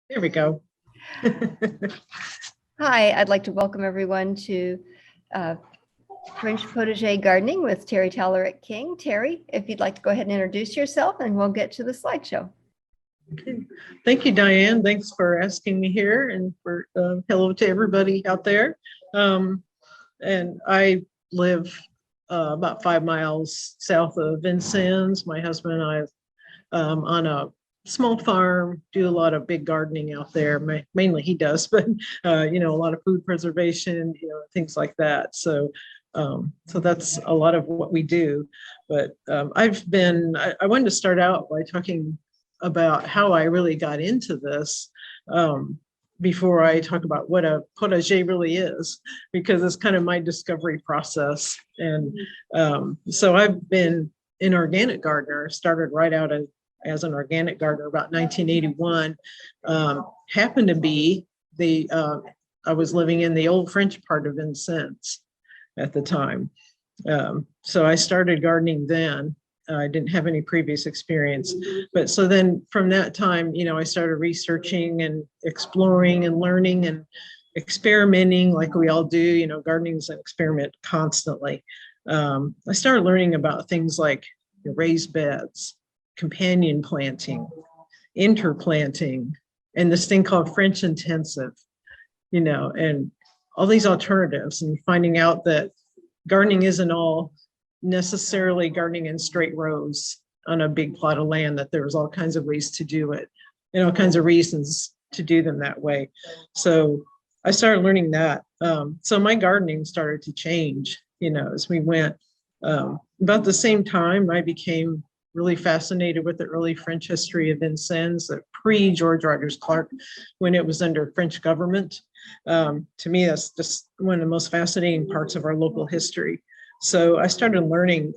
There we go. Hi, I'd like to welcome everyone to French Potager Gardening with Terri Talarek King. Terri, if you'd like to go ahead and introduce yourself, and we'll get to the slideshow. Okay. Thank you, Diane. Thanks for asking me here, and for hello to everybody out there. And I live about 5 miles south of Vincennes. My husband and I on a small farm, do a lot of big gardening out there. Mainly he does, but a lot of food preservation, things like that. So that's a lot of what we do. But I wanted to start out by talking about how I really got into this before I talk about what a potager really is, because it's kind of my discovery process. And so I've been an organic gardener, started right out as an organic gardener about 1981. Happened to be I was living in the old French part of Vincennes at the time. So I started gardening then. I didn't have any previous experience, but so then from that time, I started researching and exploring and learning and experimenting like we all do. Gardening is an experiment constantly. I started learning about things like raised beds, companion planting, interplanting, and this thing called French Intensive, and all these alternatives, and finding out that gardening isn't all necessarily gardening in straight rows on a big plot of land, that there's all kinds of ways to do it and all kinds of reasons to do them that way. So I started learning that. So my gardening started to change, as we went. About the same time, I became really fascinated with the early French history of Vincennes, the pre-George Rogers Clark, when it was under French government. To me, that's just one of the most fascinating parts of our local history. So I started learning,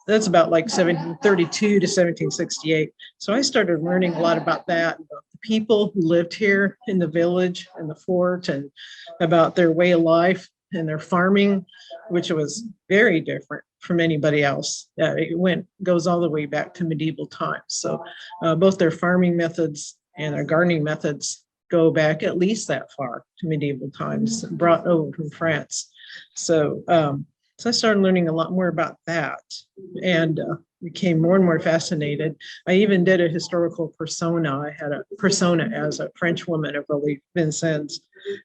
that's about like 1732 to 1768. So I started learning a lot about that, about the people who lived here in the village and the fort, and about their way of life and their farming, which was very different from anybody else. It goes all the way back to medieval times. So both their farming methods and their gardening methods go back at least that far to medieval times, brought over from France. So I started learning a lot more about that, and became more and more fascinated. I even did a historical persona. I had a persona as a French woman of early Vincennes.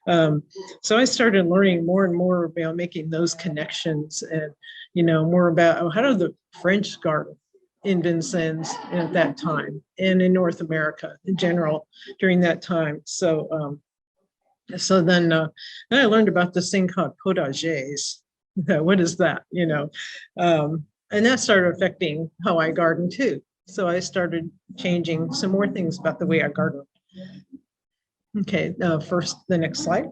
So I started learning more and more about making those connections, and more about how did the French garden in Vincennes at that time, and in North America in general during that time. So then I learned about this thing called potagers. What is that? And that started affecting how I garden too. So I started changing some more things about the way I garden. Okay, first, the next slide.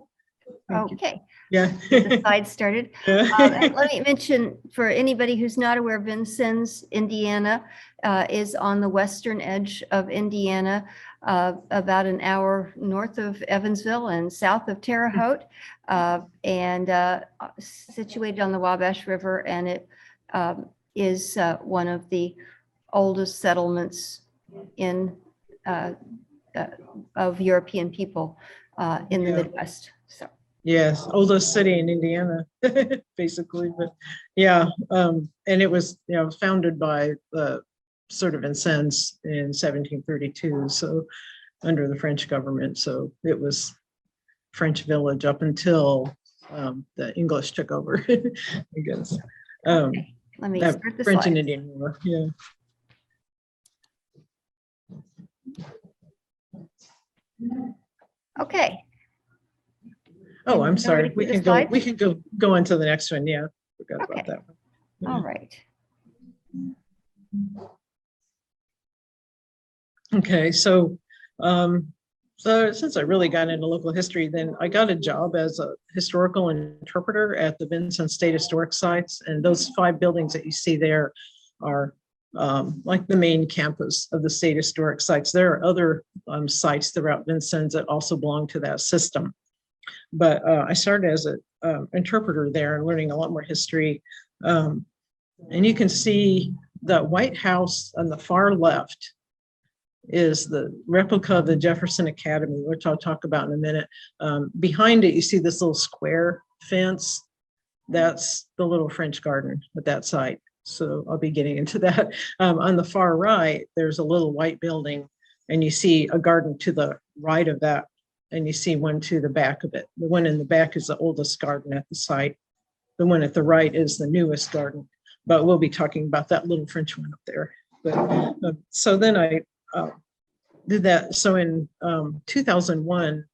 Okay. Yeah. The slide started. Yeah. Let me mention, for anybody who's not aware, Vincennes, Indiana, is on the western edge of Indiana, about an hour north of Evansville and south of Terre Haute, and situated on the Wabash River. And it is one of the oldest settlements of European people in the Midwest. So. Yes, oldest city in Indiana, basically. But yeah, and it was founded by the sort of Vincennes in 1732, so under the French government. So it was French village up until the English took over, I guess. Okay. Let me start the French slide. and Indian War. Yeah. Okay. Oh, I'm sorry. We can go on to the next one. Yeah, forgot about that one. Yeah. All right. Okay, so since I really got into local history, then I got a job as a historical interpreter at the Vincennes State Historic Sites, and those 5 buildings that you see there are like the main campus of the State Historic Sites. There are other sites throughout Vincennes that also belong to that system. But I started as an interpreter there and learning a lot more history. And you can see the White House on the far left is the replica of the Jefferson Academy, which I'll talk about in a minute. Behind it, you see this little square fence. That's the little French garden at that site. So I'll be getting into that. On the far right, there's a little white building, and you see a garden to the right of that, and you see one to the back of it. The one in the back is the oldest garden at the site. The one at the right is the newest garden, but we'll be talking about that little French one up there. But so then I did that. So in 2001,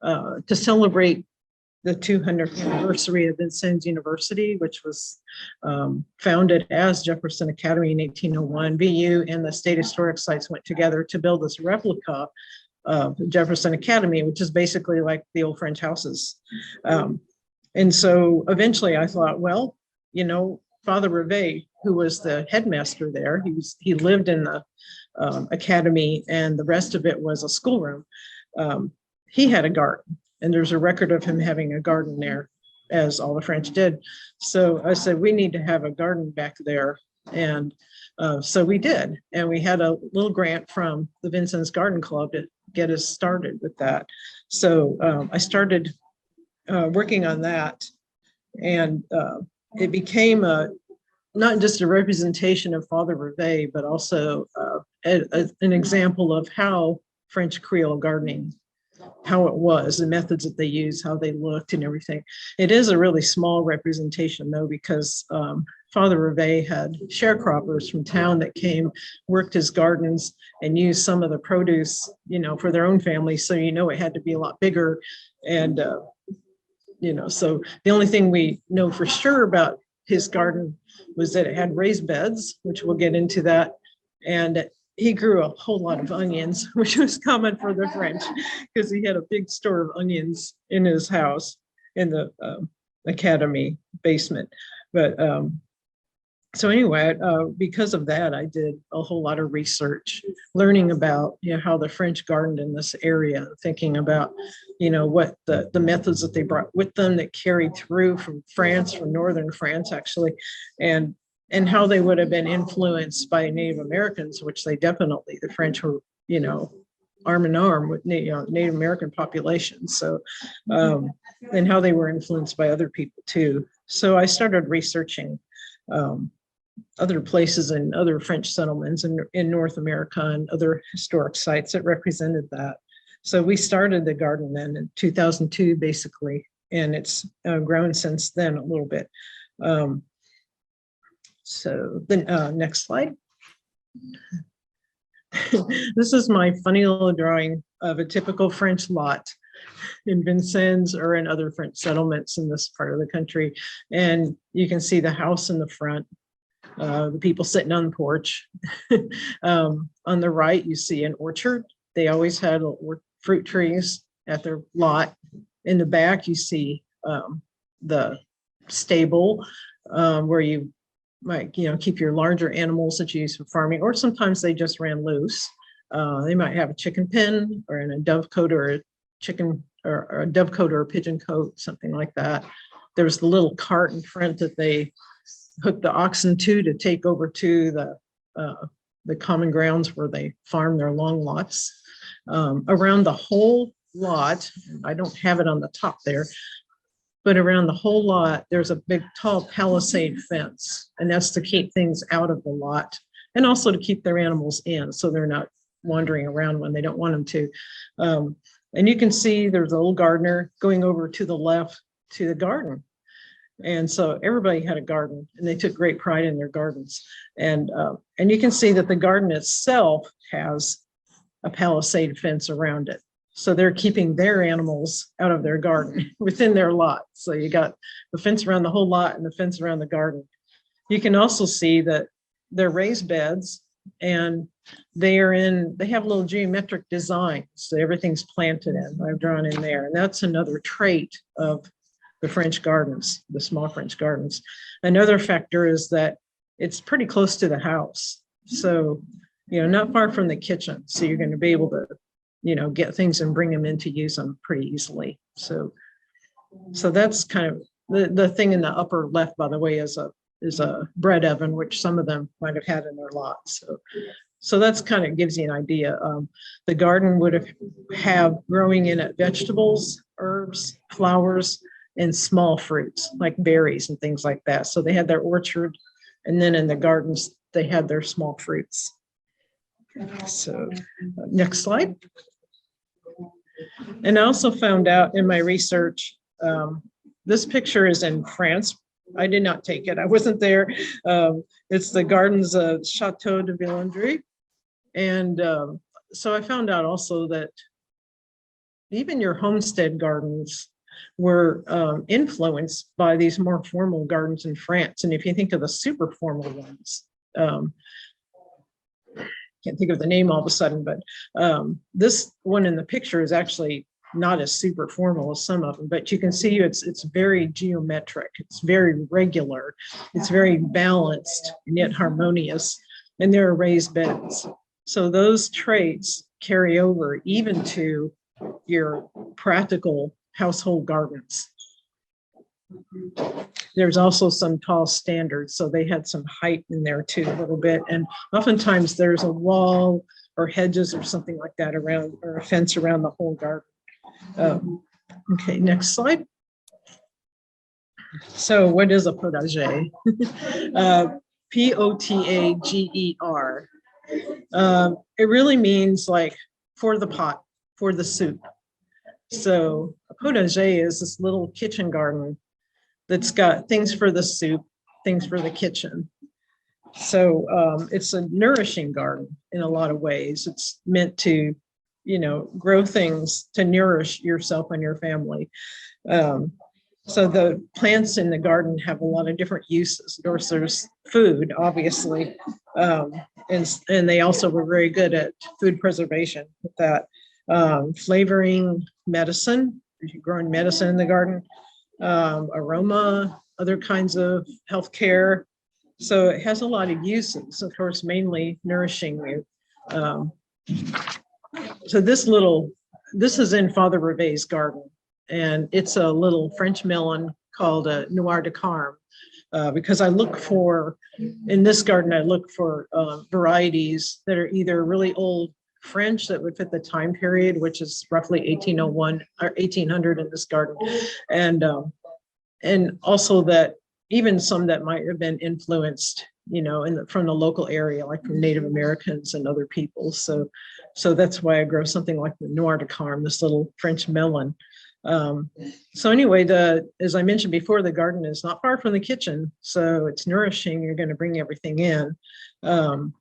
to celebrate the 200th anniversary of Vincennes University, which was founded as Jefferson Academy in 1801, VU and the State Historic Sites went together to build this replica of Jefferson Academy, which is basically like the old French houses. And so eventually I thought, well, you know, Father Reveille, who was the headmaster there, he lived in the academy, and the rest of it was a schoolroom. He had a garden, and there's a record of him having a garden there, as all the French did. So I said, we need to have a garden back there. And so we did. And we had a little grant from the Vincennes Garden Club to get us started with that. So I started working on that. And it became not just a representation of Father Reveille, but also an example of how French Creole gardening, how it was, the methods that they used, how they looked and everything. It is a really small representation though, because Father Reveille had sharecroppers from town that came, worked his gardens and used some of the produce, you know, for their own family. So, you know, it had to be a lot bigger. And, you know, so the only thing we know for sure about his garden was that it had raised beds, which we'll get into that. And he grew a whole lot of onions, which was common for the French, because he had a big store of onions in his house in the academy basement. But so anyway, because of that, I did a whole lot of research, learning about, you know, how the French gardened in this area, thinking about, you know, what the methods that they brought with them that carried through from France, from northern France, actually, and how they would have been influenced by Native Americans, which they definitely, the French were, you know, arm in arm with Native American populations. So, and how they were influenced by other people too. So I started researching other places and other French settlements in North America and other historic sites that represented that. So we started the garden then in 2002, basically, and it's grown since then a little bit. So the next slide. This is my funny little drawing of a typical French lot in Vincennes or in other French settlements in this part of the country. And you can see the house in the front, the people sitting on the porch. On the right, you see an orchard. They always had fruit trees at their lot. In the back, you see the stable where you might, you know, keep your larger animals that you use for farming, or sometimes they just ran loose. They might have a chicken pen or in a dovecote or a chicken or a dovecote or a pigeon cote, something like that. There was the little cart in front that they hooked the oxen to take over to the common grounds where they farm their long lots. Around the whole lot, I don't have it on the top there, but around the whole lot, there's a big tall palisade fence, and that's to keep things out of the lot and also to keep their animals in so they're not wandering around when they don't want them to. And you can see there's a little gardener going over to the left to the garden. And so everybody had a garden, and they took great pride in their gardens. And you can see that the garden itself has a palisade fence around it. So they're keeping their animals out of their garden within their lot. So you got the fence around the whole lot and the fence around the garden. You can also see that they're raised beds, and they have a little geometric design. So everything's planted in, I've drawn in there. And that's another trait of the French gardens, the small French gardens. Another factor is that it's pretty close to the house. So, you know, not far from the kitchen. So you're going to be able to, you know, get things and bring them in to use them pretty easily. So that's kind of the thing in the upper left, by the way, is a bread oven, which some of them might have had in their lots. So that's kind of gives you an idea. The garden would have growing in it vegetables, herbs, flowers, and small fruits like berries and things like that. So they had their orchard, and then in the gardens, they had their small fruits. So next slide. And I also found out in my research, this picture is in France. I did not take it. I wasn't there. It's the gardens of Chateau de Villandry. And so I found out also that even your homestead gardens were influenced by these more formal gardens in France. And if you think of the super formal ones, can't think of the name all of a sudden, but this one in the picture is actually not as super formal as some of them, but you can see it's very geometric, it's very regular, it's very balanced and yet harmonious, and there are raised beds. So those traits carry over even to your practical household gardens. There's also some tall standards, so they had some height in there too a little bit, and oftentimes there's a wall or hedges or something like that around, or a fence around the whole garden. Okay, next slide. So what is a potager? P-O-T-A-G-E-R. It really means like for the pot, for the soup. So a potager is this little kitchen garden that's got things for the soup, things for the kitchen. So it's a nourishing garden in a lot of ways. It's meant to, you know, grow things to nourish yourself and your family. So the plants in the garden have a lot of different uses. Of course, there's food, obviously, and they also were very good at food preservation with that. Flavoring medicine, if you're growing medicine in the garden, aroma, other kinds of healthcare. So it has a lot of uses, of course, mainly nourishing you. So this is in Father Reve's garden, and it's a little French melon called a Noir de Carme, because I look for, in this garden, I look for varieties that are either really old French that would fit the time period, which is roughly 1801 or 1800 in this garden, and also that even some that might have been influenced, you know, from the local area, like from Native Americans and other people. So that's why I grow something like the Noir de Carme, this little French melon. So anyway, as I mentioned before, the garden is not far from the kitchen, so it's nourishing. You're going to bring everything in, and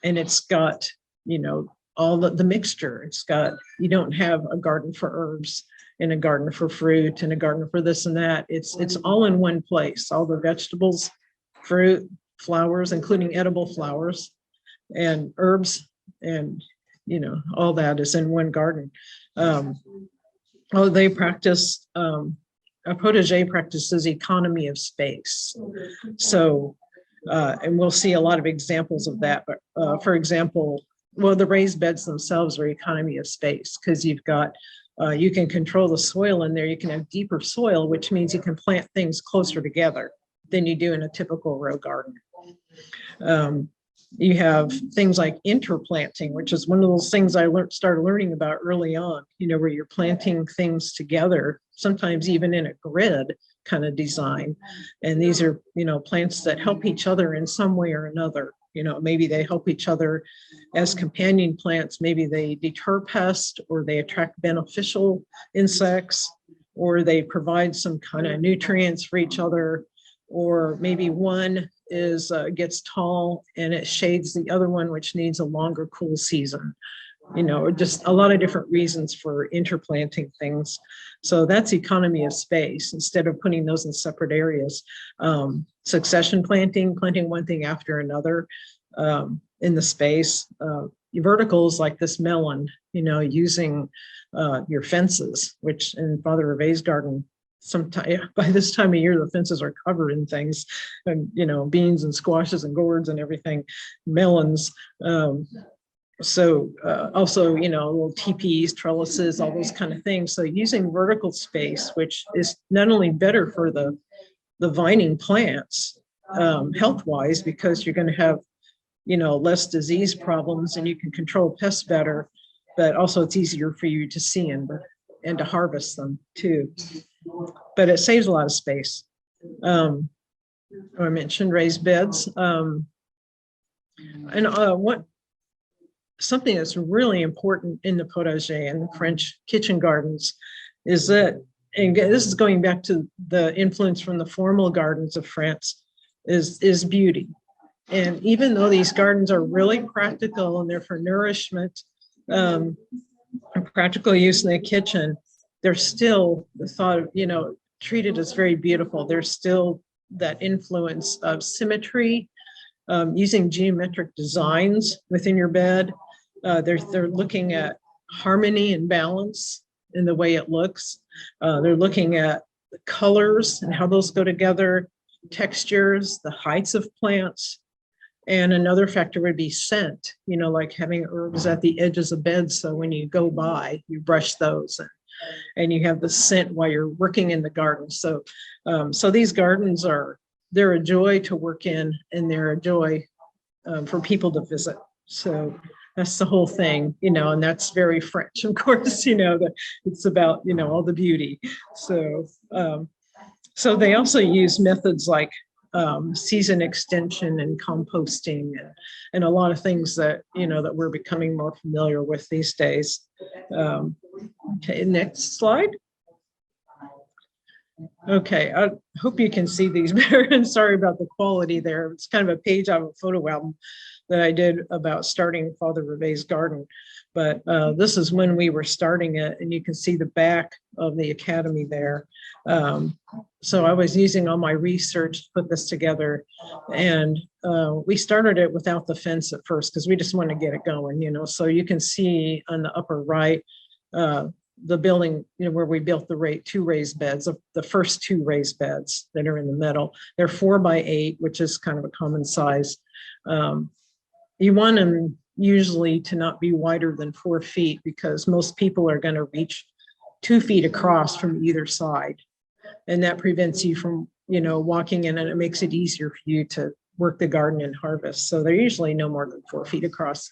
it's got, you know, all the mixture. It's got, you don't have a garden for herbs and a garden for fruit and a garden for this and that. It's all in one place. All the vegetables, fruit, flowers, including edible flowers and herbs, and, you know, all that is in one garden. They practice, a potager practices economy of space. So, and we'll see a lot of examples of that. But for example, well, the raised beds themselves are economy of space, because you've got, you can control the soil in there. You can have deeper soil, which means you can plant things closer together than you do in a typical row garden. You have things like interplanting, which is one of those things I started learning about early on, you know, where you're planting things together, sometimes even in a grid kind of design. And these are, you know, plants that help each other in some way or another. You know, maybe they help each other as companion plants. Maybe they deter pests, or they attract beneficial insects, or they provide some kind of nutrients for each other. Or maybe one gets tall and it shades the other one, which needs a longer cool season. You know, just a lot of different reasons for interplanting things. So that's economy of space, instead of putting those in separate areas. Succession planting one thing after another in the space. Verticals like this melon, you know, using your fences, which in Father Reve's garden, sometime by this time of year, the fences are covered in things, and, you know, beans and squashes and gourds and everything, melons. Also, you know, little teepees, trellises, all those kind of things. So using vertical space, which is not only better for the vining plants, health-wise, because you're going to have less disease problems, and you can control pests better, but also it's easier for you to see and to harvest them too. But it saves a lot of space. I mentioned raised beds. And something that's really important in the potager and the French kitchen gardens is that, and this is going back to the influence from the formal gardens of France, is beauty. And even though these gardens are really practical and they're for nourishment and practical use in the kitchen, they're still thought of, treated as very beautiful. There's still that influence of symmetry, using geometric designs within your bed. They're looking at harmony and balance in the way it looks. They're looking at the colors and how those go together, textures, the heights of plants. And another factor would be scent, like having herbs at the edges of beds. So when you go by, you brush those and you have the scent while you're working in the garden. So these gardens they're a joy to work in, and they're a joy for people to visit. So that's the whole thing, and that's very French, of course, that it's about, all the beauty. So they also use methods like season extension and composting and a lot of things that, that we're becoming more familiar with these days. Okay, next slide. Okay, I hope you can see these better, and sorry about the quality there. It's kind of a page out of a photo album that I did about starting Father Rivet's garden. But this is when we were starting it, and you can see the back of the academy there. So I was using all my research to put this together, and we started it without the fence at first because we just wanted to get it going, So you can see on the upper right, the building, where we built the two raised beds, the first two raised beds that are in the middle. They're 4x8, which is kind of a common size. You want them usually to not be wider than 4 feet because most people are going to reach 2 feet across from either side. And that prevents you from, walking in, and it makes it easier for you to work the garden and harvest. So they're usually no more than 4 feet across.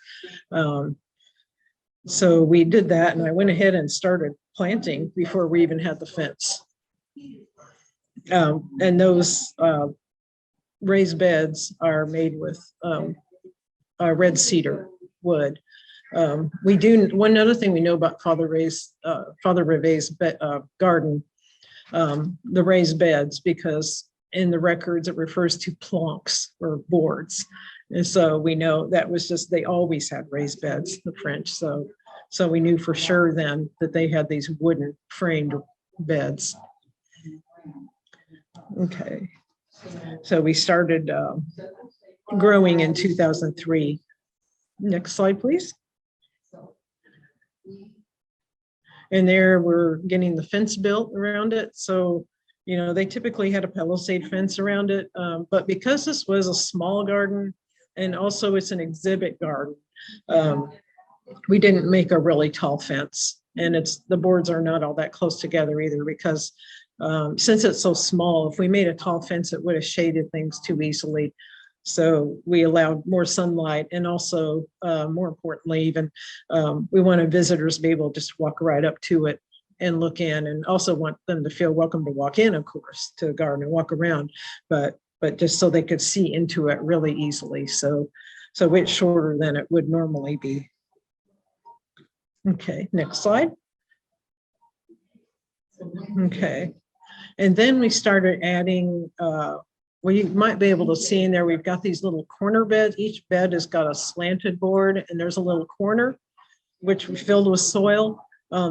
So we did that, and I went ahead and started planting before we even had the fence. And those raised beds are made with red cedar wood. One other thing we know about Father Rivet's garden, the raised beds, because in the records it refers to planks or boards. And so we know that was just, they always had raised beds, the French. So we knew for sure then that they had these wooden framed beds. Okay. So we started growing in 2003. Next slide, please. And there we're getting the fence built around it. So, they typically had a palisade fence around it. But because this was a small garden, and also it's an exhibit garden, we didn't make a really tall fence. And the boards are not all that close together either, because since it's so small, if we made a tall fence, it would have shaded things too easily. So we allowed more sunlight, and also more importantly, even we wanted visitors to be able to just walk right up to it and look in, and also want them to feel welcome to walk in, of course, to the garden and walk around, but just so they could see into it really easily. So it's shorter than it would normally be. Okay, next slide. Okay, and then we started adding, well, you might be able to see in there, we've got these little corner beds. Each bed has got a slanted board, and there's a little corner which we filled with soil.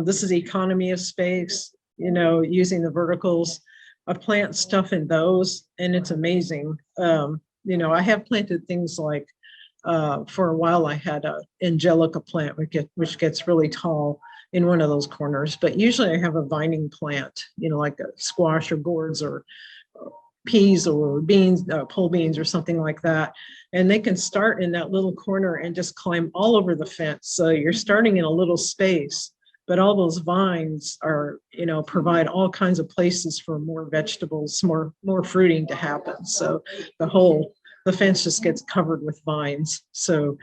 This is economy of space, using the verticals. I plant stuff in those, and it's amazing. I have planted things like, for a while I had a angelica plant, which gets really tall in one of those corners, but usually I have a vining plant, like a squash or gourds or peas or beans, pole beans or something like that. And they can start in that little corner and just climb all over the fence. So you're starting in a little space, but all those vines are, provide all kinds of places for more vegetables, more fruiting to happen. So the whole the fence just gets covered with vines. So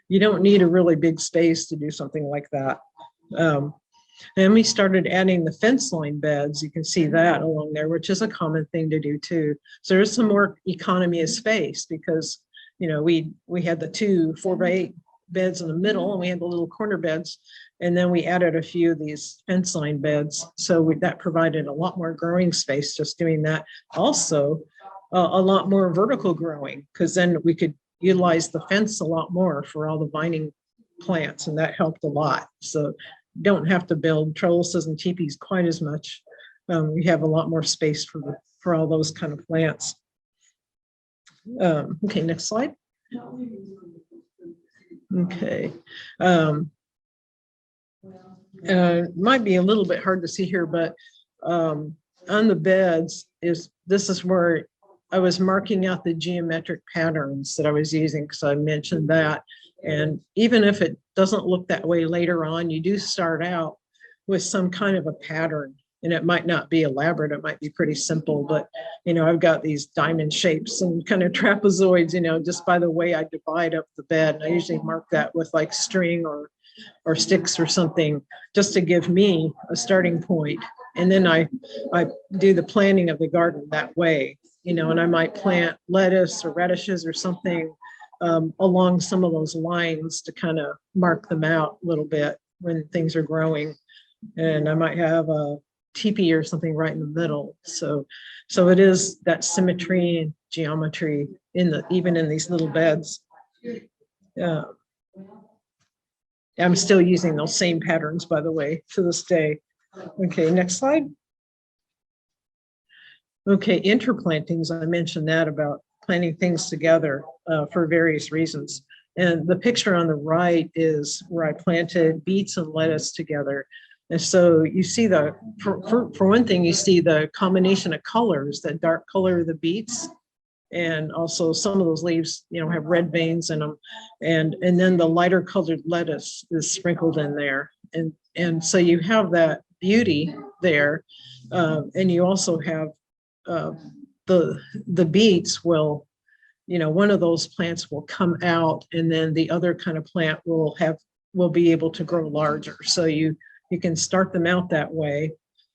you don't need a really big space to do something like that. Then we started adding the fence line beds. You can see that along there, which is a common thing to do too. So there's some more economy of space because, you know, we had the 2 4x8 beds in the middle and we had the little corner beds. And then we added a few of these fence line beds. So that provided a lot more growing space just doing that. Also, a lot more vertical growing because then we could utilize the fence a lot more for all the vining plants, and that helped a lot. So don't have to build trellises and teepees quite as much. We have a lot more space for all those kind of plants. Okay, next slide. Okay. Might be a little bit hard to see here, but on the beds this is where I was marking out the geometric patterns that I was using because I mentioned that. And even if it doesn't look that way later on, you do start out with some kind of a pattern, and it might not be elaborate. It might be pretty simple, but you know, I've got these diamond shapes and kind of trapezoids, you know, just by the way I divide up the bed. And I usually mark that with like string or sticks or something just to give me a starting point. And then I do the planting of the garden that way, you know, and I might plant lettuce or radishes or something along some of those lines to kind of mark them out a little bit when things are growing. And I might have a teepee or something right in the middle. So it is that symmetry and geometry even in these little beds. I'm still using those same patterns, by the way, to this day. Okay, next slide. Okay, interplantings, I mentioned that about planting things together for various reasons. And the picture on the right is where I planted beets and lettuce together. And so you see for one thing, you see the combination of colors, the dark color of the beets, and also some of those leaves, you know, have red veins in them. And then the lighter colored lettuce is sprinkled in there. And so you have that beauty there. And you also have the beets will, you know, one of those plants will come out and then the other kind of plant will be able to grow larger. So you can start them out that way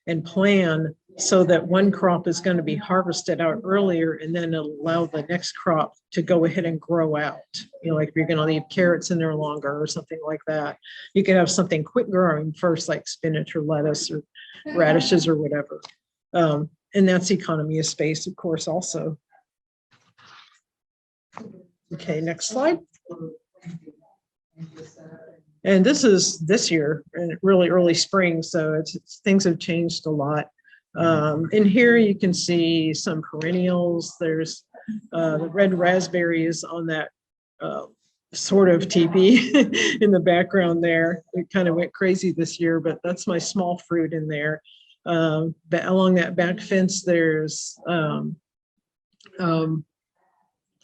and plan so that one crop is going to be harvested out earlier and then it'll allow the next crop to go ahead and grow out. You know, like if you're going to leave carrots in there longer or something like that, you can have something quick growing first, like spinach or lettuce or radishes or whatever. And that's economy of space, of course, also. Okay, next slide. And this is this year, and really early spring, so things have changed a lot. In here you can see some perennials. There's the red raspberries on that sort of teepee in the background there. It kind of went crazy this year, but that's my small fruit in there. But along that back fence, there's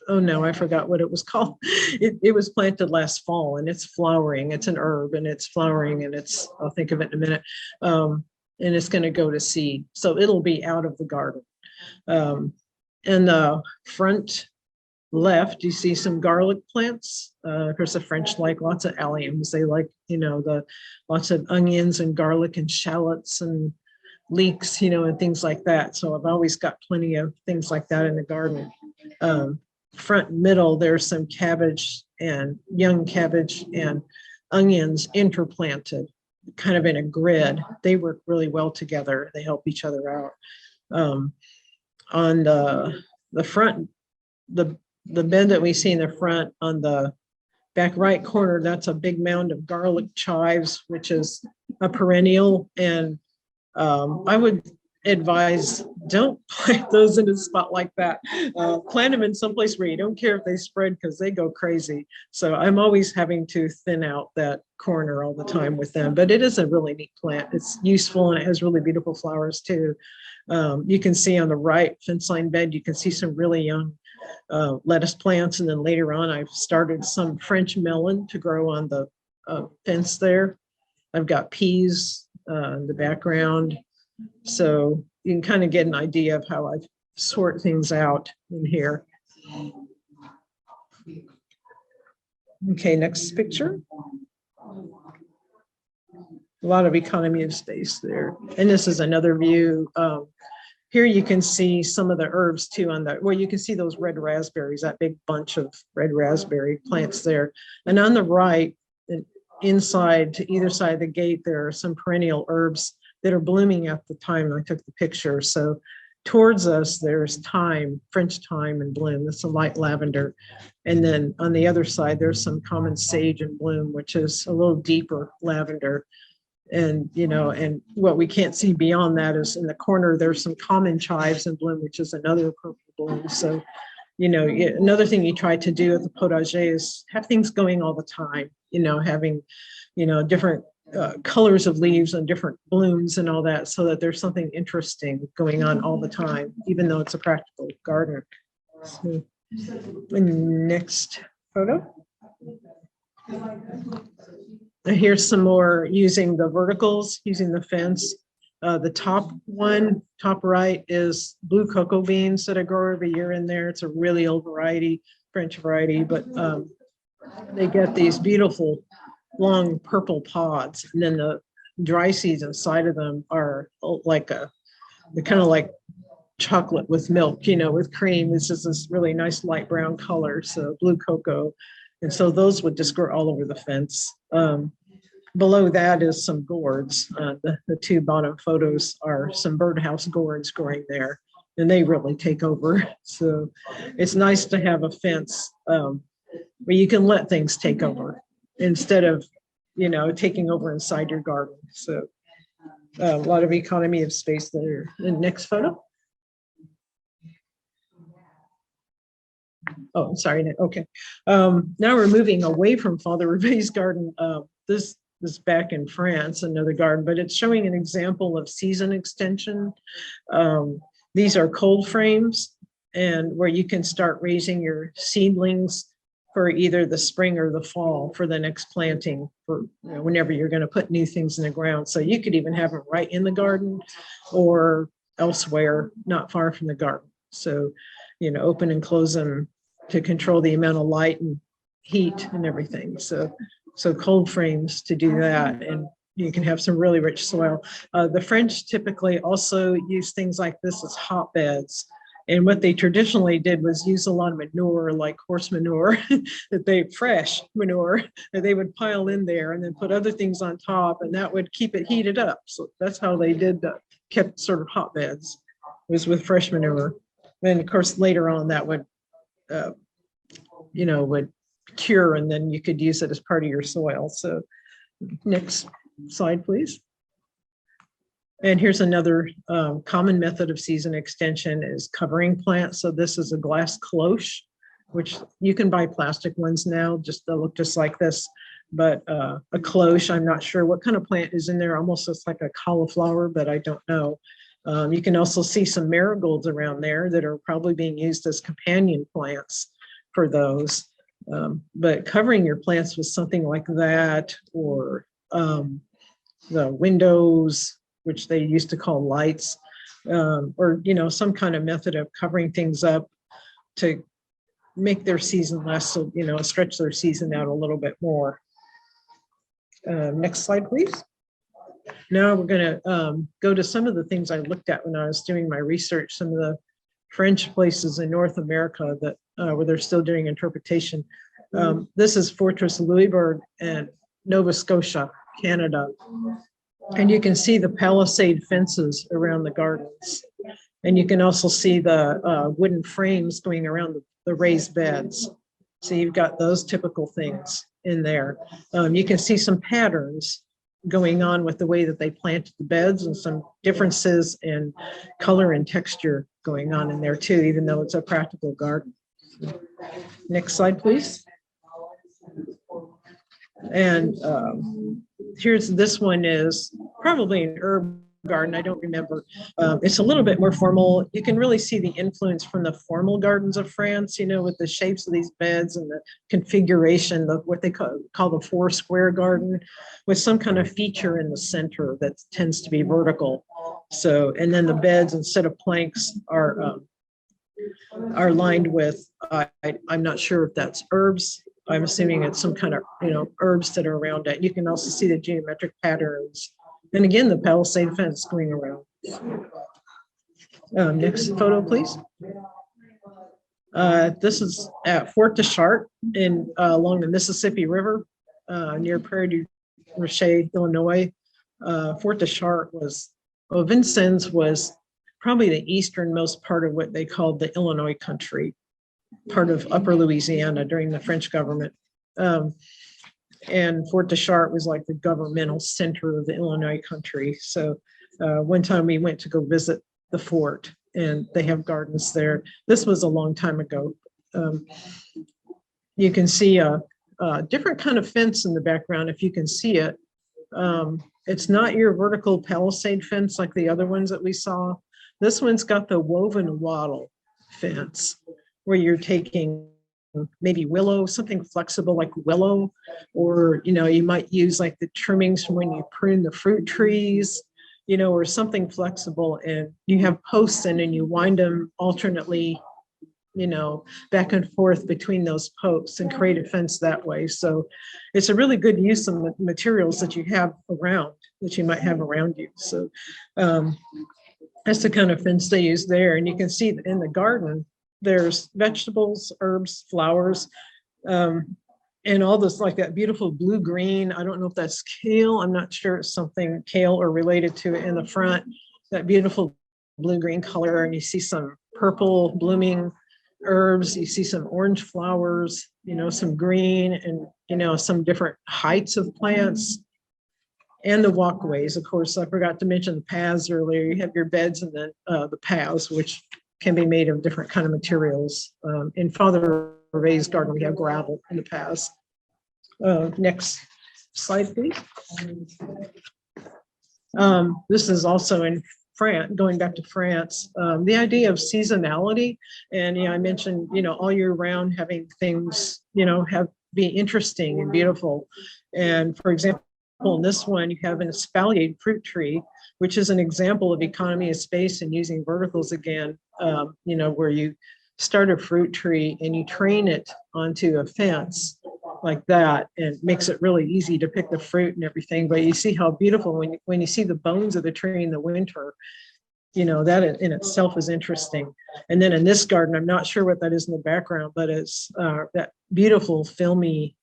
oh no, I forgot what it was called. It was planted last fall and it's flowering. It's an herb and it's flowering and I'll think of it in a minute. And it's going to go to seed. So it'll be out of the garden. In the front left, you see some garlic plants. Of course, the French like lots of alliums. They like, you know, lots of onions and garlic and shallots and leeks, you know, and things like that. So I've always got plenty of things like that in the garden. Front and middle, there's some cabbage and young cabbage and onions interplanted, kind of in a grid. They work really well together. They help each other out. On the front, the bed that we see in the front on the back right corner, that's a big mound of garlic chives, which is a perennial. And I would advise, don't plant those in a spot like that. Plant them in someplace where you don't care if they spread because they go crazy. So I'm always having to thin out that corner all the time with them, but it is a really neat plant. It's useful and it has really beautiful flowers too. You can see on the right fence line bed, you can see some really young lettuce plants. And then later on, I've started some French melon to grow on the fence there. I've got peas in the background. So you can kind of get an idea of how I sort things out in here. Okay, next picture. A lot of economy of space there. And this is another view. Here you can see some of the herbs too on the, well, you can see those red raspberries, that big bunch of red raspberry plants there. And on the right, inside to either side of the gate, there are some perennial herbs that are blooming at the time I took the picture. So towards us, there's thyme, French thyme in bloom. That's a light lavender. And then on the other side, there's some common sage in bloom, which is a little deeper lavender. And, you know, and what we can't see beyond that is in the corner, there's some common chives in bloom, which is another purple bloom. So, you know, another thing you try to do at the potager is have things going all the time, you know, having, you know, different colors of leaves and different blooms and all that, so that there's something interesting going on all the time, even though it's a practical garden. So, next photo. Here's some more using the verticals, using the fence. The top one, top right, is blue cocoa beans that I grow every year in there. It's a really old variety, French variety, but they get these beautiful long purple pods. And then the dry seeds inside of them are like they're kind of like chocolate with milk, you know, with cream. It's just this really nice light brown color, so blue cocoa. And so those would just grow all over the fence. Below that is some gourds. The two bottom photos are some birdhouse gourds growing there, and they really take over. So it's nice to have a fence where you can let things take over instead of, you know, taking over inside your garden. So a lot of economy of space there. And next photo. Oh, I'm sorry. Okay. Now we're moving away from Father Rebet's garden. This is back in France, another garden, but it's showing an example of season extension. These are cold frames, and where you can start raising your seedlings for either the spring or the fall for the next planting, for, you know, whenever you're going to put new things in the ground. So you could even have it right in the garden or elsewhere, not far from the garden. So, you know, open and close them to control the amount of light and heat and everything. So cold frames to do that, and you can have some really rich soil. The French typically also use things like this as hotbeds. And what they traditionally did was use a lot of manure, like horse manure, fresh manure, that they would pile in there and then put other things on top, and that would keep it heated up. So that's how they kept sort of hotbeds, was with fresh manure. And of course, later on that would, you know, would cure, and then you could use it as part of your soil. So next slide, please. And here's another common method of season extension is covering plants. So this is a glass cloche, which you can buy plastic ones now, they'll look just like this. But a cloche, I'm not sure what kind of plant is in there, almost looks like a cauliflower, but I don't know. You can also see some marigolds around there that are probably being used as companion plants for those. But covering your plants with something like that, or the windows, which they used to call lights, or, you know, some kind of method of covering things up to make their season last, so, you know, stretch their season out a little bit more. Next slide, please. Now we're going to go to some of the things I looked at when I was doing my research, some of the French places in North America that where they're still doing interpretation. This is Fortress Louisburg and Nova Scotia, Canada. And you can see the palisade fences around the gardens. And you can also see the wooden frames going around the raised beds. So you've got those typical things in there. You can see some patterns going on with the way that they planted the beds, and some differences in color and texture going on in there too, even though it's a practical garden. Next slide, please. And here's, this one is probably an herb garden, I don't remember. It's a little bit more formal. You can really see the influence from the formal gardens of France, you know, with the shapes of these beds and the configuration of what they call the four square garden, with some kind of feature in the center that tends to be vertical. So, and then the beds, instead of planks, are are lined with, I'm not sure if that's herbs. I'm assuming it's some kind of, herbs that are around it. You can also see the geometric patterns. And again, the palisade fence going around. Next photo, please. This is at Fort de Chartres along the Mississippi River near Prairie du Rocher, Illinois. Fort de Chartres Vincennes was probably the easternmost part of what they called the Illinois country, part of Upper Louisiana during the French government. And Fort de Chartres was like the governmental center of the Illinois country. So one time we went to go visit the fort, and they have gardens there. This was a long time ago. You can see a different kind of fence in the background if you can see it. It's not your vertical palisade fence like the other ones that we saw. This one's got the woven wattle fence, where you're taking maybe willow, something flexible like willow, or you might use like the trimmings from when you prune the fruit trees, or something flexible, and you have posts in and you wind them alternately, back and forth between those posts and create a fence that way. So it's a really good use of materials that you have around, that you might have around you. So that's the kind of fence they use there. And you can see in the garden, there's vegetables, herbs, flowers, and all this, like that beautiful blue green. I don't know if that's kale. I'm not sure it's something kale or related to it in the front, that beautiful blue green color. And you see some purple blooming herbs. You see some orange flowers, some green, and, some different heights of plants. And the walkways, of course, I forgot to mention the paths earlier. You have your beds and then the paths, which can be made of different kind of materials. In Father Ray's garden, we have gravel in the paths. Next slide, please. This is also in France, going back to France, the idea of seasonality. And, I mentioned, all year round having things, be interesting and beautiful. And for example, in this one, you have an espaliered fruit tree, which is an example of economy of space and using verticals again, where you start a fruit tree and you train it onto a fence like that, and makes it really easy to pick the fruit and everything. But you see how beautiful when you see the bones of the tree in the winter, that in itself is interesting. And then in this garden, I'm not sure what that is in the background, but it's that beautiful filmy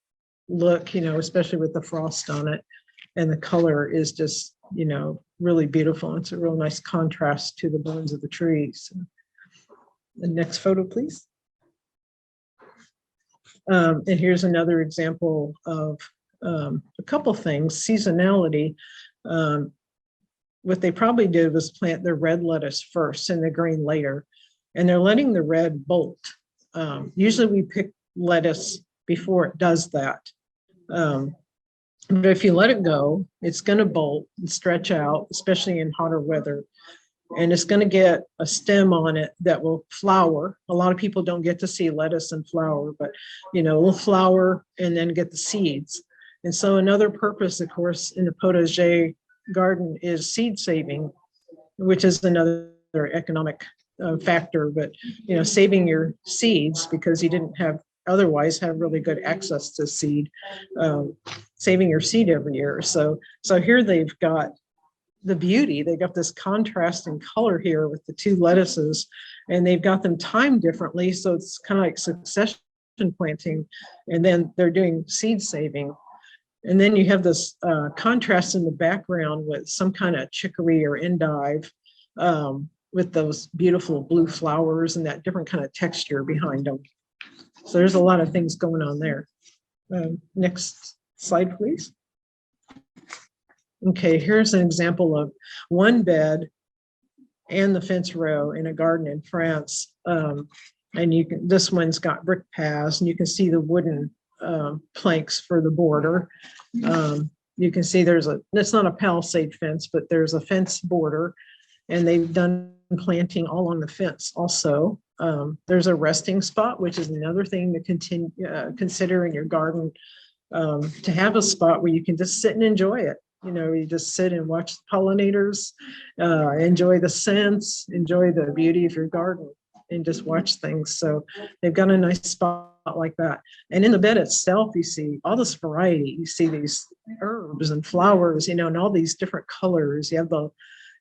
look, especially with the frost on it. And the color is just, really beautiful. It's a real nice contrast to the bones of the trees. The next photo, please. And here's another example of a couple things. Seasonality. What they probably did was plant their red lettuce first and the green later, and they're letting the red bolt. Usually we pick lettuce before it does that. But if you let it go, it's going to bolt and stretch out, especially in hotter weather. And it's going to get a stem on it that will flower. A lot of people don't get to see lettuce and flower, but, it'll flower and then get the seeds. And so another purpose, of course, in the potager garden is seed saving, which is another economic factor. But, saving your seeds because you didn't otherwise have really good access to seed, saving your seed every year. So here they've got the beauty. They got this contrast in color here with the two lettuces, and they've got them timed differently. So it's kind of like succession planting, and then they're doing seed saving. And then you have this contrast in the background with some kind of chicory or endive with those beautiful blue flowers and that different kind of texture behind them. So there's a lot of things going on there. Next slide, please. Okay, here's an example of one bed and the fence row in a garden in France. And this one's got brick paths, and you can see the wooden planks for the border. You can see it's not a palisade fence, but there's a fence border, and they've done planting all along the fence also. There's a resting spot, which is another thing to consider in your garden, to have a spot where you can just sit and enjoy it. You just sit and watch the pollinators, enjoy the scents, enjoy the beauty of your garden. and just watch things. So they've got a nice spot like that. And in the bed itself, you see all this variety. You see these herbs and flowers, you know, and all these different colors. You have the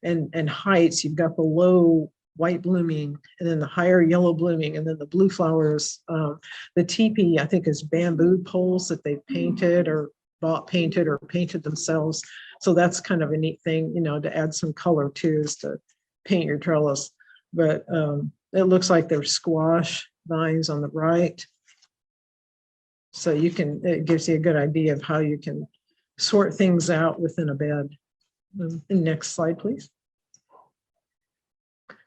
and heights. You've got the low white blooming, and then the higher yellow blooming, and then the blue flowers. The teepee, I think, is bamboo poles that they've painted or bought painted or painted themselves. So that's kind of a neat thing, you know, to add some color too, is to paint your trellis. But it looks like there's squash vines on the right. So you can, it gives you a good idea of how you can sort things out within a bed. Next slide, please.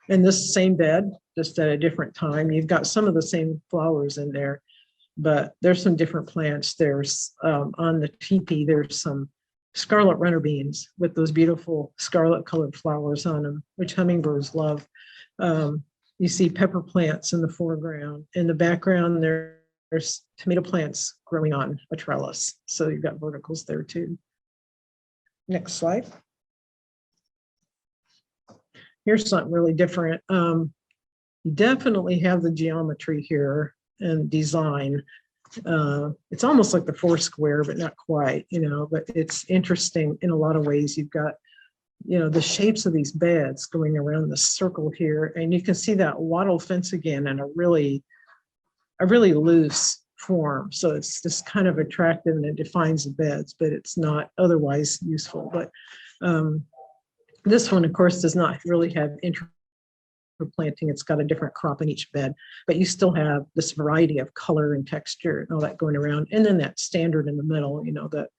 And this same bed, just at a different time, you've got some of the same flowers in there, but there's some different plants. There's on the teepee, there's some scarlet runner beans with those beautiful scarlet colored flowers on them, which hummingbirds love. You see pepper plants in the foreground. In the background, there's tomato plants growing on a trellis. So you've got verticals there too. Next slide. Here's something really different. You definitely have the geometry here and design. It's almost like the Foursquare, but not quite, you know, but it's interesting in a lot of ways. You've got, you know, the shapes of these beds going around the circle here, and you can see that wattle fence again in a really loose form. So it's just kind of attractive and it defines the beds, but it's not otherwise useful. But this one, of course, does not really have interplanting. It's got a different crop in each bed, but you still have this variety of color and texture and all that going around. And then that standard in the middle, you know, that,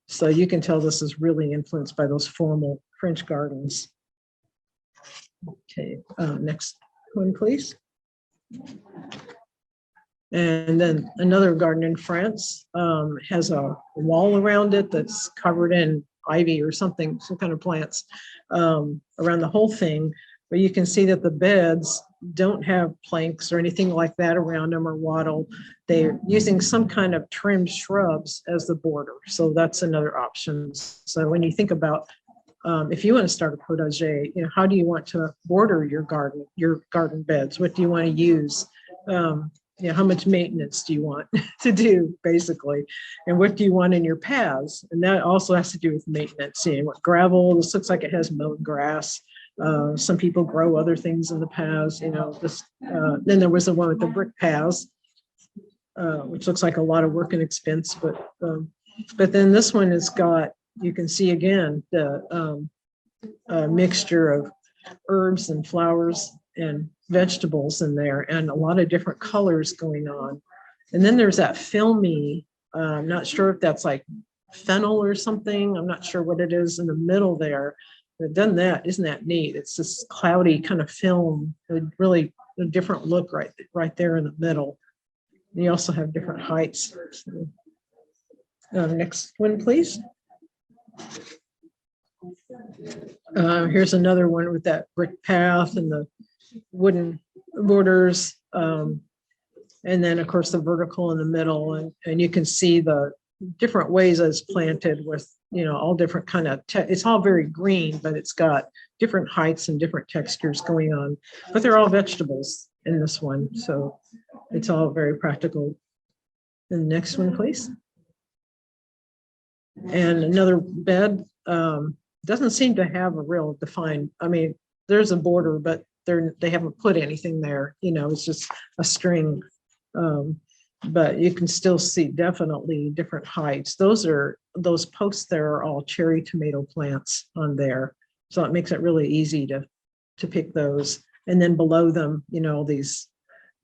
so you can tell this is really influenced by those formal French gardens. Okay, next one, please. And then another garden in France has a wall around it that's covered in ivy or something, some kind of plants around the whole thing. But you can see that the beds don't have planks or anything like that around them or wattle. They're using some kind of trimmed shrubs as the border. So that's another option. So when you think about if you want to start a potager, you know, how do you want to border your garden beds? What do you want to use? You know, how much maintenance do you want to do, basically? And what do you want in your paths? And that also has to do with maintenance. Seeing what gravel, this looks like it has mown grass. Some people grow other things in the paths, you know. This, then there was the one with the brick paths, which looks like a lot of work and expense. But then this one has got, you can see again, the mixture of herbs and flowers and vegetables in there, and a lot of different colors going on. And then there's that filmy, I'm not sure if that's like fennel or something. I'm not sure what it is in the middle there. But then that, isn't that neat? It's this cloudy kind of film, really a different look right there in the middle. And you also have different heights. So, next one, please. Here's another one with that brick path and the wooden borders, and then of course the vertical in the middle, and you can see the different ways it's planted with, you know, all different kind of, it's all very green, but it's got different heights and different textures going on, but they're all vegetables in this one, so it's all very practical. And the next one, please. And another bed doesn't seem to have a real defined, I mean, there's a border, but they haven't put anything there, you know, it's just a string. But you can still see definitely different heights. Those posts there are all cherry tomato plants on there. So it makes it really easy to pick those. And then below them, you know, these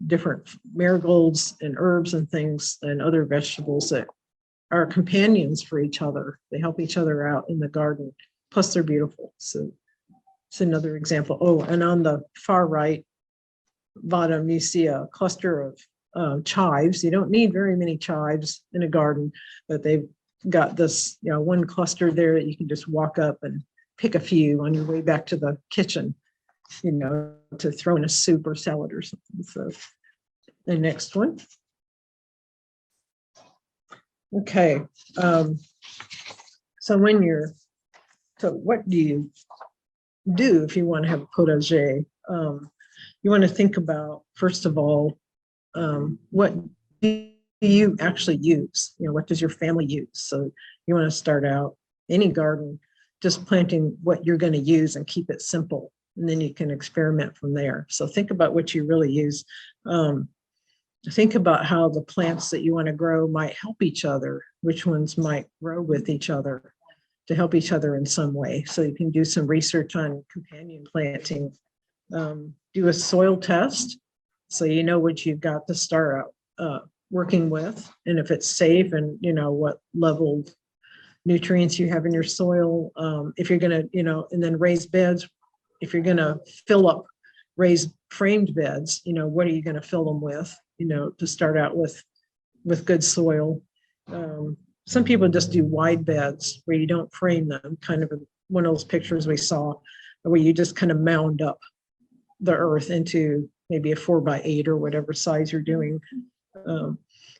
different marigolds and herbs and things and other vegetables that are companions for each other. They help each other out in the garden. Plus they're beautiful. So it's another example. Oh, and on the far right bottom, you see a cluster of chives. You don't need very many chives in a garden, but they've got this, you know, one cluster there that you can just walk up and pick a few on your way back to the kitchen, you know, to throw in a soup or salad or something. So the next one. Okay. So what do you do if you want to have a potager? you want to think about, first of all, what do you actually use? What does your family use? So you want to start out any garden just planting what you're going to use and keep it simple. And then you can experiment from there. So think about what you really use. Think about how the plants that you want to grow might help each other, which ones might grow with each other to help each other in some way. So you can do some research on companion planting. Do a soil test so you know what you've got to start out working with, and if it's safe, and what level of nutrients you have in your soil. If you're going to, and then raised beds. If you're going to fill up raised framed beds, what are you going to fill them with? To start out with good soil. Some people just do wide beds where you don't frame them, kind of one of those pictures we saw where you just kind of mound up the earth into maybe a 4x8 or whatever size you're doing.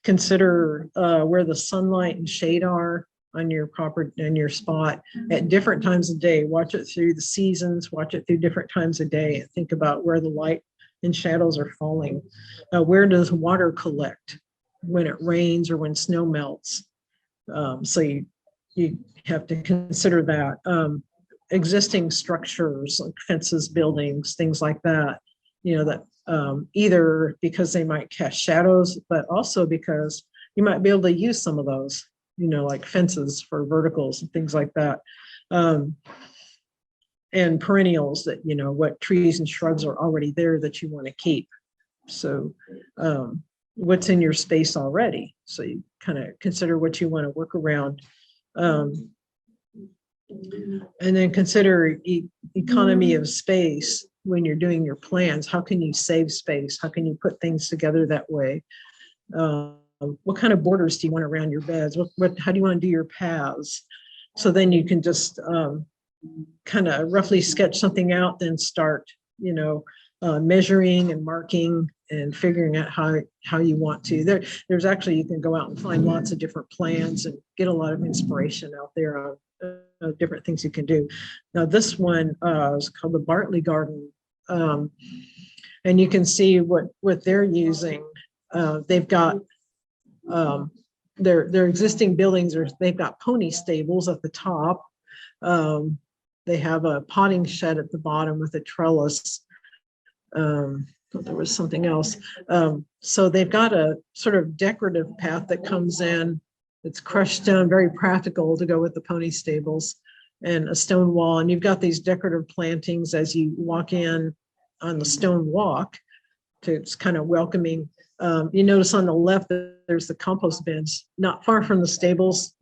Consider where the sunlight and shade are on your property and your spot at different times of day. Watch it through the seasons, watch it through different times of day, and think about where the light and shadows are falling. Where does water collect when it rains or when snow melts? So you have to consider that. Existing structures like fences, buildings, things like that, that either because they might cast shadows, but also because you might be able to use some of those, like fences for verticals and things like that. And perennials that, what trees and shrubs are already there that you want to keep. So what's in your space already. So you kind of consider what you want to work around. And then consider economy of space when you're doing your plans. How can you save space? How can you put things together that way? What kind of borders do you want around your beds? How do you want to do your paths? So then you can just kind of roughly sketch something out, then start, measuring and marking and figuring out how you want to. There's actually, you can go out and find lots of different plans and get a lot of inspiration out there on different things you can do. Now this one is called the Bartley Garden, and you can see what they're using. They've got their existing buildings, they've got pony stables at the top. They have a potting shed at the bottom with a trellis. There was something else. So they've got a sort of decorative path that comes in. It's crushed stone, very practical to go with the pony stables, and a stone wall. And you've got these decorative plantings as you walk in on the stone walk. It's kind of welcoming. You notice on the left, there's the compost bins, not far from the stables.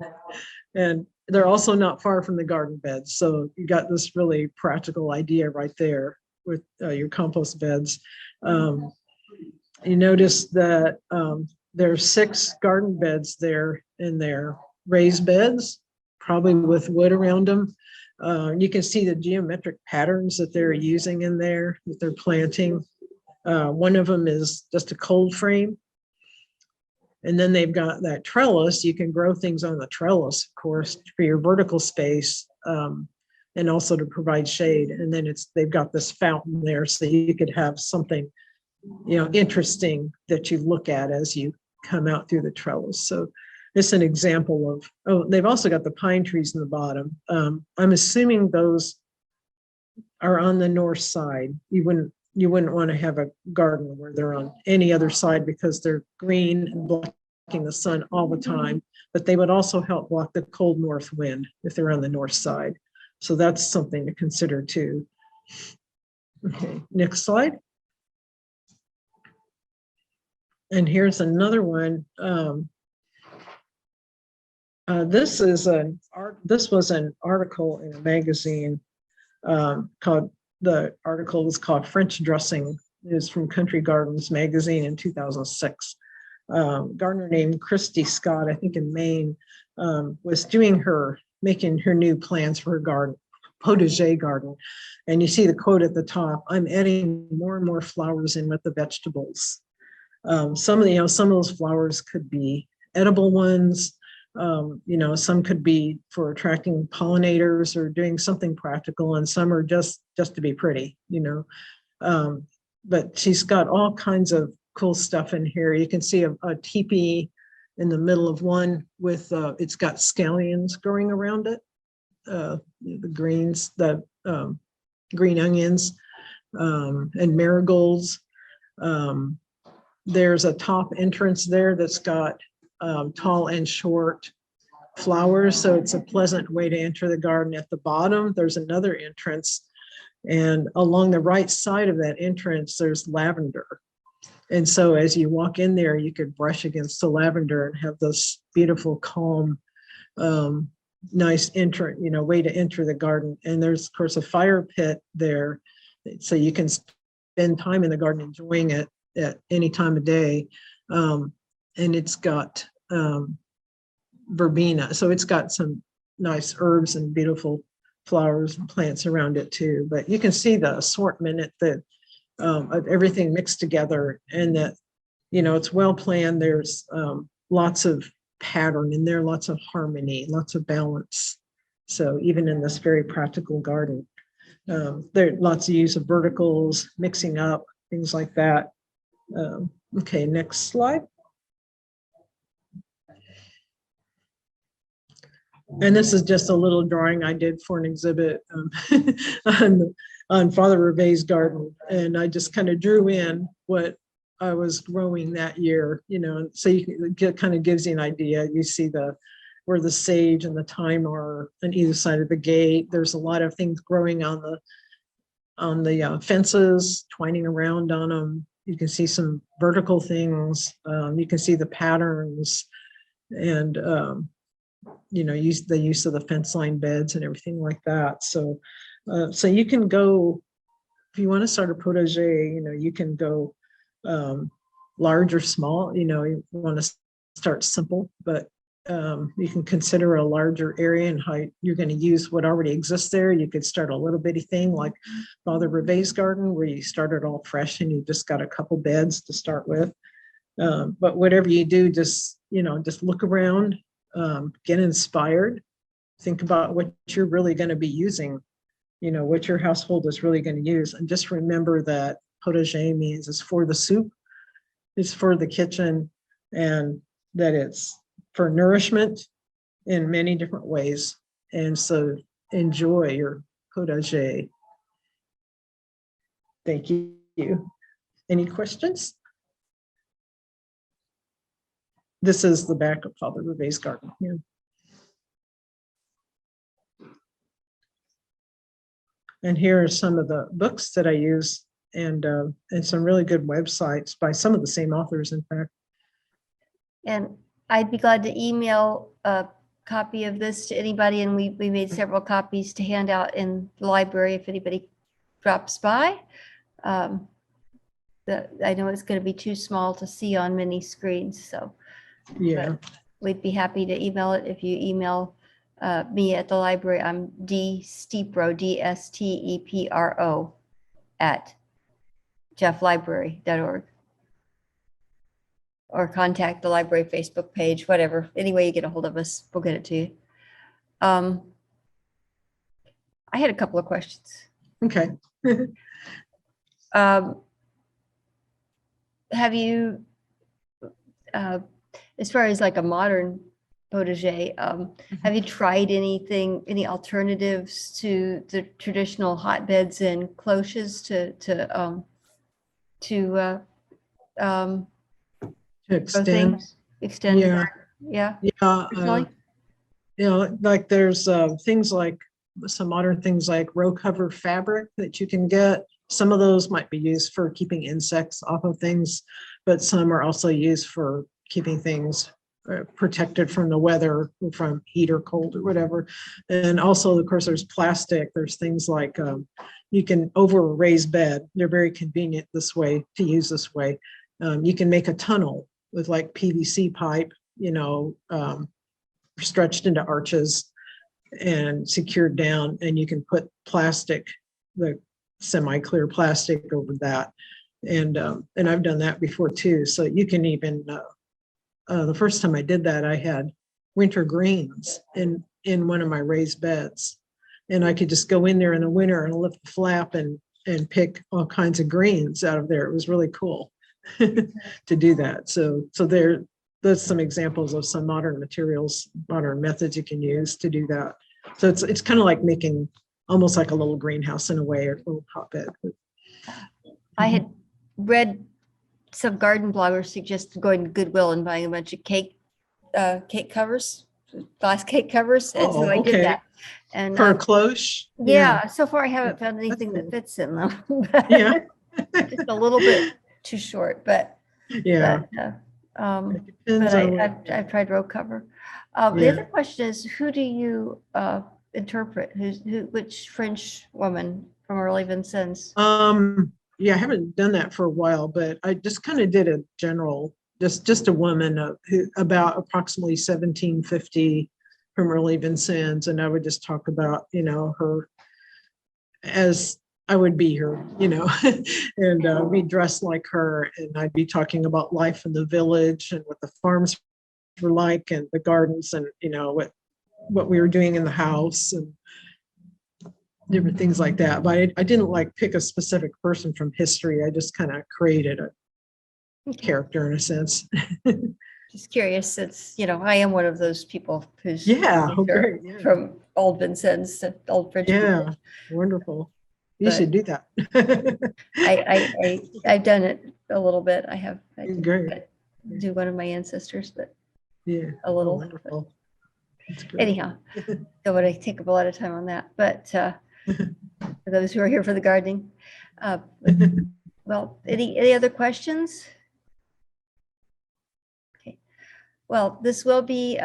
And they're also not far from the garden beds. So you got this really practical idea right there with your compost beds. You notice that there's 6 garden beds there in there, raised beds, probably with wood around them. You can see the geometric patterns that they're using in there, that they're planting. One of them is just a cold frame. And then they've got that trellis. You can grow things on the trellis, of course, for your vertical space, and also to provide shade. And then they've got this fountain there, so you could have something, interesting that you look at as you come out through the trellis. So it's an example of, they've also got the pine trees in the bottom. I'm assuming those are on the north side. You wouldn't want to have a garden where they're on any other side because they're green and blocking the sun all the time, but they would also help block the cold north wind if they're on the north side. So that's something to consider too. Okay, next slide. And here's another one. This was an article in a magazine called, the article was called French Dressing. It was from Country Gardens magazine in 2006. Gardener named Christy Scott, I think in Maine, was making her new plans for her garden, potager garden. And you see the quote at the top, "I'm adding more and more flowers in with the vegetables." Some of those flowers could be edible ones. Some could be for attracting pollinators or doing something practical, and some are just to be pretty. but she's got all kinds of cool stuff in here. You can see a teepee in the middle of one with, it's got scallions growing around it. The greens, the green onions, and marigolds. There's a top entrance there that's got tall and short flowers, so it's a pleasant way to enter the garden. At the bottom, there's another entrance, and along the right side of that entrance, there's lavender. And so as you walk in there, you could brush against the lavender and have this beautiful, calm, nice way to enter the garden. And there's, of course, a fire pit there, so you can spend time in the garden enjoying it at any time of day. And it's got verbena, so it's got some nice herbs and beautiful flowers and plants around it too. But you can see the assortment at the of everything mixed together, and that, it's well planned. There's lots of pattern in there, lots of harmony, lots of balance. So even in this very practical garden, there are lots of use of verticals, mixing up, things like that. Okay, next slide. And this is just a little drawing I did for an exhibit on Father Reve's garden. And I just kind of drew in what I was growing that year, so you can get, kind of gives you an idea. You see where the sage and the thyme are on either side of the gate. There's a lot of things growing on the fences, twining around on them. You can see some vertical things. You can see the patterns, and the use of the fence line beds and everything like that. So you can go, if you want to start a potager, you can go large or small. You want to start simple, but you can consider a larger area and how you're going to use what already exists there. You could start a little bitty thing like Father Reve's garden, where you started all fresh and you just got a couple beds to start with. But whatever you do, just look around, get inspired, think about what you're really going to be using, what your household is really going to use. And just remember that potager means it's for the soup, it's for the kitchen, and that it's for nourishment in many different ways. And so enjoy your potager. Thank you. Any questions? This is the back of Father Reve's garden here. And here are some of the books that I use, and some really good websites by some of the same authors, in fact. And I'd be glad to email a copy of this to anybody, and we made several copies to hand out in the library if anybody drops by. I know it's going to be too small to see on many screens, so yeah, we'd be happy to email it. If you email me at the library, I'm dstepro, DSTEPRO at jefflibrary.org, or contact the library Facebook page, whatever. Any way you get a hold of us, we'll get it to you. I had a couple of questions. okay. Have you, as far as like a modern potager, have you tried any alternatives to the traditional hotbeds and cloches to extend? Extend? Yeah. Personally? Like there's things like some modern things like row cover fabric that you can get. Some of those might be used for keeping insects off of things, but some are also used for keeping things protected from the weather, from heat or cold or whatever. And also, of course, there's plastic. There's things like you can over a raised bed. They're very convenient this way to use this way. You can make a tunnel with like PVC pipe, stretched into arches and secured down, and you can put plastic, the semi-clear plastic over that. And I've done that before too. So you can even, the first time I did that, I had winter greens in one of my raised beds, and I could just go in there in the winter and lift the flap and and pick all kinds of greens out of there. It was really cool to do that. So there's some examples of some modern materials, modern methods you can use to do that. So it's kind of like making almost like a little greenhouse in a way, or a little hotbed. I had read some garden bloggers suggest going to Goodwill and buying a bunch of cake covers, glass cake covers. And so I did that. And for a cloche. yeah, so far I haven't found That's anything that cool. fits in them. Yeah. Just a little bit too short, but Yeah. but I've tried row cover. The other question is, who do you interpret? Which French woman from early Vincennes? Yeah, I haven't done that for a while, but I just kind of did a general, just a woman who about approximately 1750 from early Vincennes, and I would just talk about, her as I would be her, and be dressed like her, and I'd be talking about life in the village and what the farms were like and the gardens, and what we were doing in the house and different things like that. But I didn't like pick a specific person from history. I just kind of created a character in a sense. Just curious, since I am one of those people who's great. Yeah. from old Vincennes, old French. Yeah, wonderful. You should do that. I've done it a little bit. I Great. do one of my ancestors, but Yeah, a little. Wonderful. Anyhow, don't want to take up a lot of time on that, but for those who are here for the gardening, well, any other questions? Okay, well, this will be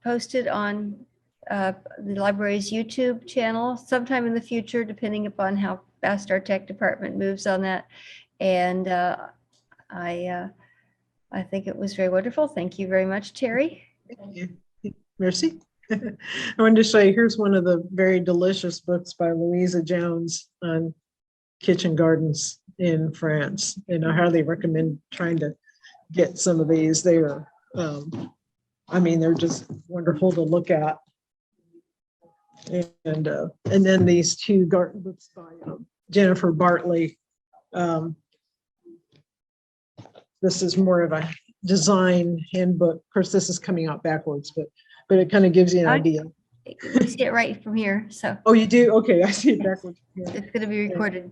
posted on the library's YouTube channel sometime in the future, depending upon how fast our tech department moves on that. And I think it was very wonderful. Thank you very much, Terri. Thank you. Merci. I wanted to show you, here's one of the very delicious books by Louisa Jones on kitchen gardens in France. And I highly recommend trying to get some of these. They are, they're just wonderful to look at. And then these two garden books by Jennifer Bartley. This is more of a design handbook. Of course, this is coming out backwards, but it kind of gives you an idea. You see it right from here, so. Oh, you do? Okay, I see it backwards. It's going to be recorded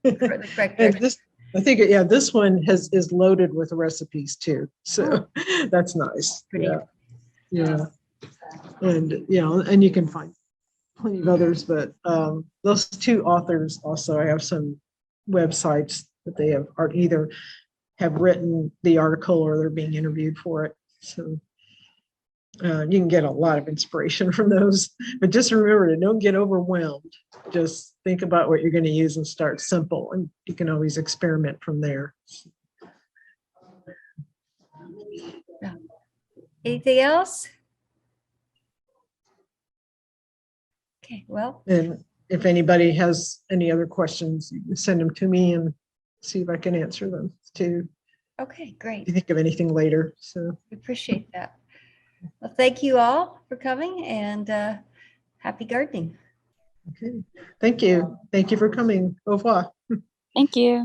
for the correct And direction. I think, this one is loaded with recipes too. So that's nice. Yeah. And, and you can find plenty of others, but those two authors also, I have some websites that they are either have written the article or they're being interviewed for it. So you can get a lot of inspiration from those, but just remember to don't get overwhelmed. Just think about what you're going to use and start simple, and you can always experiment from there. Anything else? Okay, well. And if anybody has any other questions, you can send them to me and see if I can answer them too. Okay, great. If you think of anything later. So we appreciate that. Well, thank you all for coming, and happy gardening. Okay, thank you. Thank you for coming. Au revoir. Thank you.